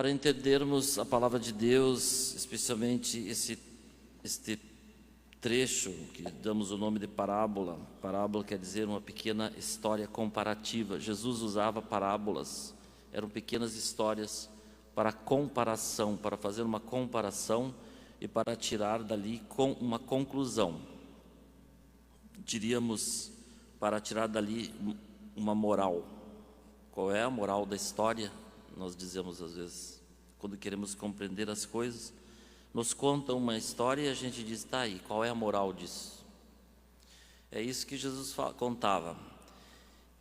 Para entendermos a palavra de Deus, especialmente este trecho que damos o nome de parábola. Parábola quer dizer uma pequena história comparativa. Jesus usava parábolas, eram pequenas histórias para comparação, para fazer uma comparação e para tirar dali com uma conclusão. Diríamos, para tirar dali uma moral. Qual é a moral da história? Nós dizemos às vezes, quando queremos compreender as coisas, nos contam uma história e a gente diz, tá aí, qual é a moral disso? É isso que Jesus contava.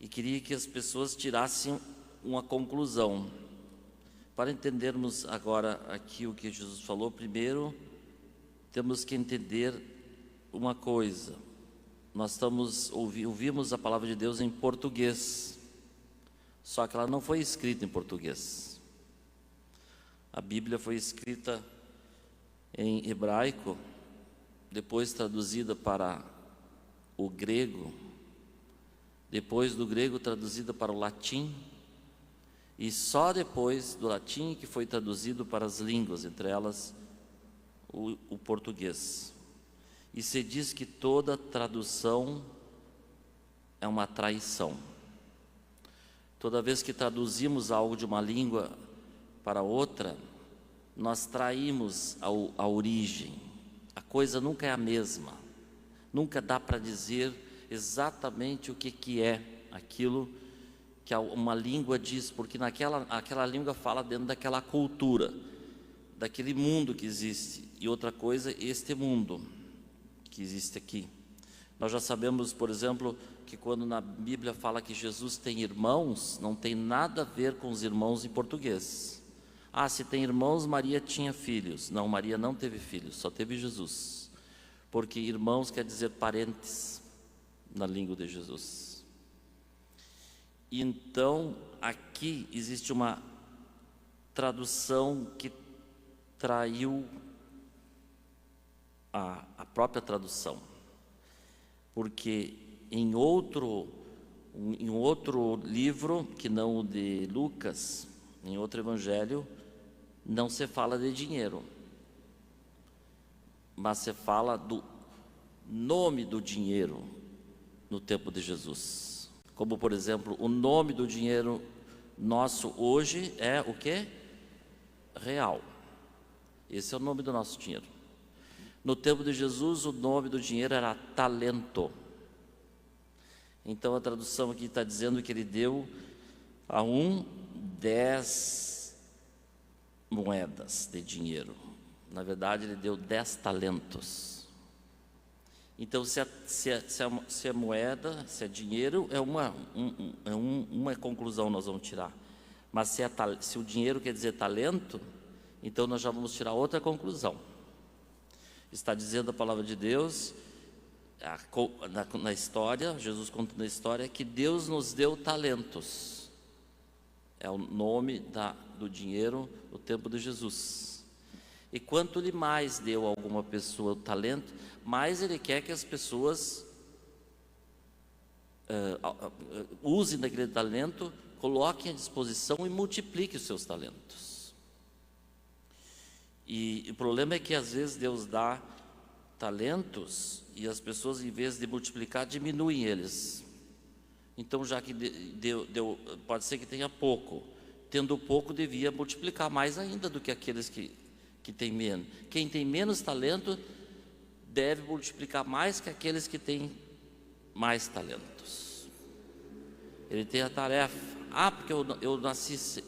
E queria que as pessoas tirassem uma conclusão. Para entendermos agora aqui o que Jesus falou, primeiro temos que entender uma coisa. Nós ouvimos a palavra de Deus em português, só que ela não foi escrita em português. A Bíblia foi escrita em hebraico, depois traduzida para o grego, depois do grego traduzida para o latim, e só depois do latim que foi traduzido para as línguas, entre elas o português. E se diz que toda tradução é uma traição. Toda vez que traduzimos algo de uma língua para outra, nós traímos a origem. A coisa nunca é a mesma. Nunca dá para dizer exatamente o que é aquilo que uma língua diz, porque aquela língua fala dentro daquela cultura, daquele mundo que existe. E outra coisa, este mundo que existe aqui. Nós já sabemos, por exemplo, que quando na Bíblia fala que Jesus tem irmãos, não tem nada a ver com os irmãos em português. Ah, se tem irmãos, Maria tinha filhos. Não, Maria não teve filhos, só teve Jesus. Porque irmãos quer dizer parentes na língua de Jesus. Então, aqui existe uma tradução que traiu a própria tradução. Porque em outro livro, que não o de Lucas, em outro evangelho, não se fala de dinheiro, mas se fala do nome do dinheiro no tempo de Jesus. Como, por exemplo, o nome do dinheiro nosso hoje é o quê? Real. Esse é o nome do nosso dinheiro. No tempo de Jesus, o nome do dinheiro era talento. Então a tradução aqui está dizendo que ele deu a 10 moedas de dinheiro. Na verdade, ele deu 10 talentos. Então, se é moeda, se é dinheiro, é uma conclusão nós vamos tirar. Mas se o dinheiro quer dizer talento, então nós já vamos tirar outra conclusão. Está dizendo a palavra de Deus, na história, Jesus conta na história, que Deus nos deu talentos. É o nome do dinheiro no tempo de Jesus. E quanto lhe mais deu a alguma pessoa o talento, mais ele quer que as pessoas usem daquele talento, coloquem à disposição e multipliquem os seus talentos. E o problema é que às vezes Deus dá talentos e as pessoas, em vez de multiplicar, diminuem eles. Então, já que pode ser que tenha pouco, tendo pouco devia multiplicar mais ainda do que aqueles que têm menos. Quem tem menos talento deve multiplicar mais que aqueles que têm mais talentos. Ele tem a tarefa. Ah, porque eu nasci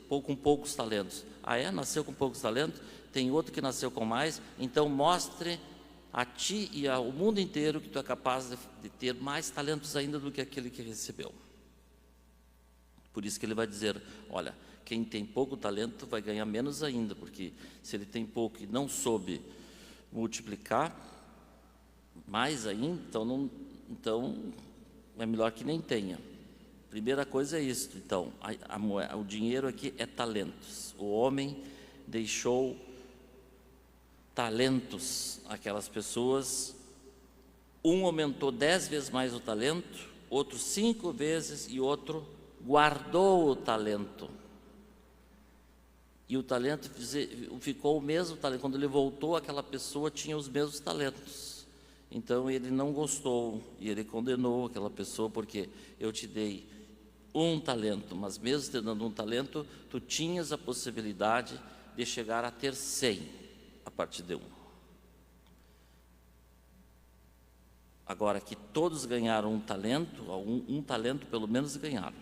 com poucos talentos. Ah, é? Nasceu com poucos talentos? Tem outro que nasceu com mais. Então mostre a ti e ao mundo inteiro que tu é capaz de ter mais talentos ainda do que aquele que recebeu. Por isso que ele vai dizer, olha, quem tem pouco talento vai ganhar menos ainda, porque se ele tem pouco e não soube multiplicar mais ainda, então é melhor que nem tenha. Primeira coisa é isso. Então, o dinheiro aqui é talentos. O homem deixou talentos àquelas pessoas. Um aumentou 10 vezes mais o talento, outro 5 vezes e outro guardou o talento. E o talento ficou o mesmo talento. Quando ele voltou, aquela pessoa tinha os mesmos talentos. Então ele não gostou e ele condenou aquela pessoa, porque eu te dei um talento, mas mesmo te dando um talento, tu tinhas a possibilidade de chegar a ter 100 a partir de um. Agora que todos ganharam um talento pelo menos ganharam,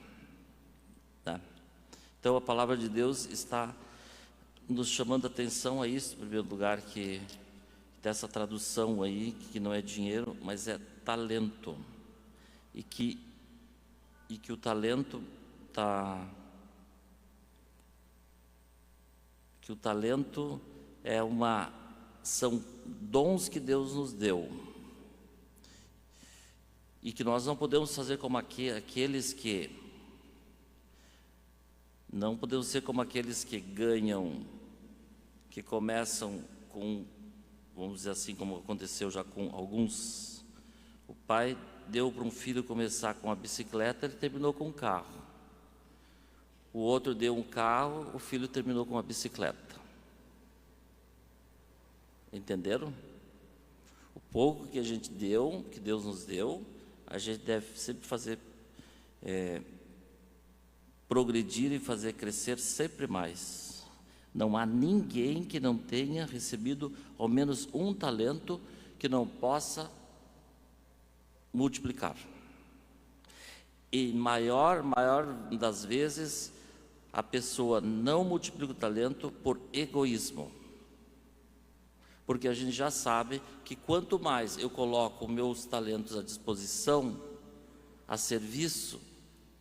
tá? Então a palavra de Deus está nos chamando a atenção a isso, em primeiro lugar, que dessa tradução aí, que não é dinheiro, mas é talento, e que o talento são dons que Deus nos deu, e que nós não podemos fazer como aqueles que não podemos ser como aqueles que ganham, que começam com, vamos dizer assim, como aconteceu já com alguns. O pai deu para um filho começar com a bicicleta, ele terminou com um carro. O outro deu um carro, o filho terminou com uma bicicleta. Entenderam? O pouco que a gente deu, que Deus nos deu, a gente deve sempre fazer progredir e fazer crescer sempre mais. Não há ninguém que não tenha recebido ao menos um talento que não possa multiplicar. E maior das vezes a pessoa não multiplica o talento por egoísmo, porque a gente já sabe que quanto mais eu coloco meus talentos à disposição, a serviço,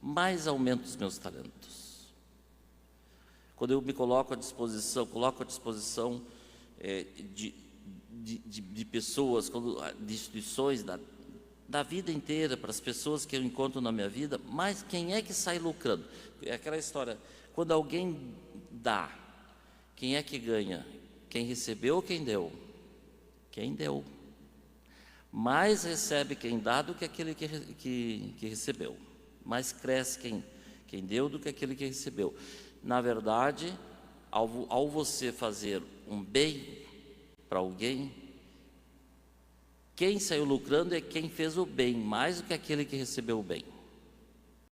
mais aumento os meus talentos. Quando eu me coloco à disposição, de pessoas, de instituições, da vida inteira, para as pessoas que eu encontro na minha vida, mas quem é que sai lucrando? É aquela história, quando alguém dá, quem é que ganha? Quem recebeu ou quem deu? Quem deu. Mais recebe quem dá do que aquele que recebeu. Mais cresce quem deu do que aquele que recebeu. Na verdade, ao você fazer um bem para alguém, quem saiu lucrando é quem fez o bem, mais do que aquele que recebeu o bem.